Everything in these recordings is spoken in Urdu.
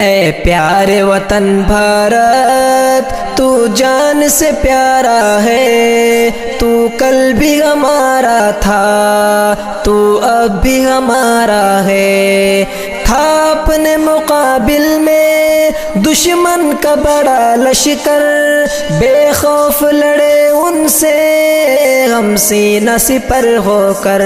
اے پیارے وطن بھارت، تو جان سے پیارا ہے، تو کل بھی ہمارا تھا، تو اب بھی ہمارا ہے۔ تھا اپنے مقابل میں دشمن کا بڑا لشکر، بے خوف لڑے ان سے ہم سینہ سپر ہو کر۔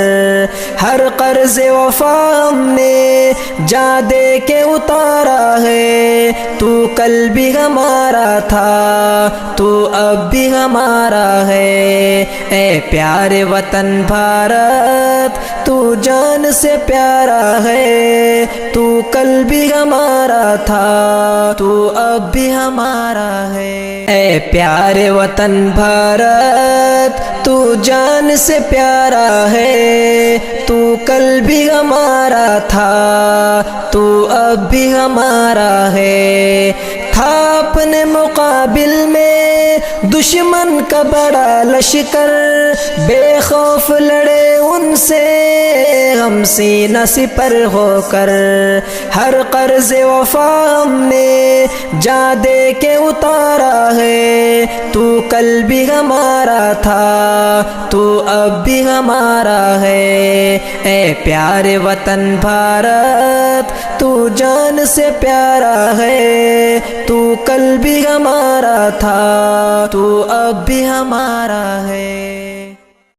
ہر قرض وفا ہم نے جا دے کے اتارا ہے، تو کل بھی ہمارا تھا، تو اب بھی ہمارا ہے۔ اے پیارے وطن بھارت، تو جان سے پیارا ہے، تو کل بھی ہمارا تھا، تو اب بھی ہمارا ہے۔ اے پیارے وطن بھارت، تو جان سے پیارا ہے، تو کل بھی ہمارا تھا، تو اب بھی ہمارا ہے۔ تھا اپنے مقابل میں دشمن کا بڑا لشکر، بے خوف لڑے ان سے ہم سینہ سپر ہو کر۔ ہر قرض وفا ہم نے جا دے کے اتارا ہے، تو کل بھی ہمارا تھا، تو اب بھی ہمارا ہے۔ اے پیارے وطن بھارت، تو جان سے پیارا ہے، تو کل بھی ہمارا تھا، تو اب بھی ہمارا ہے۔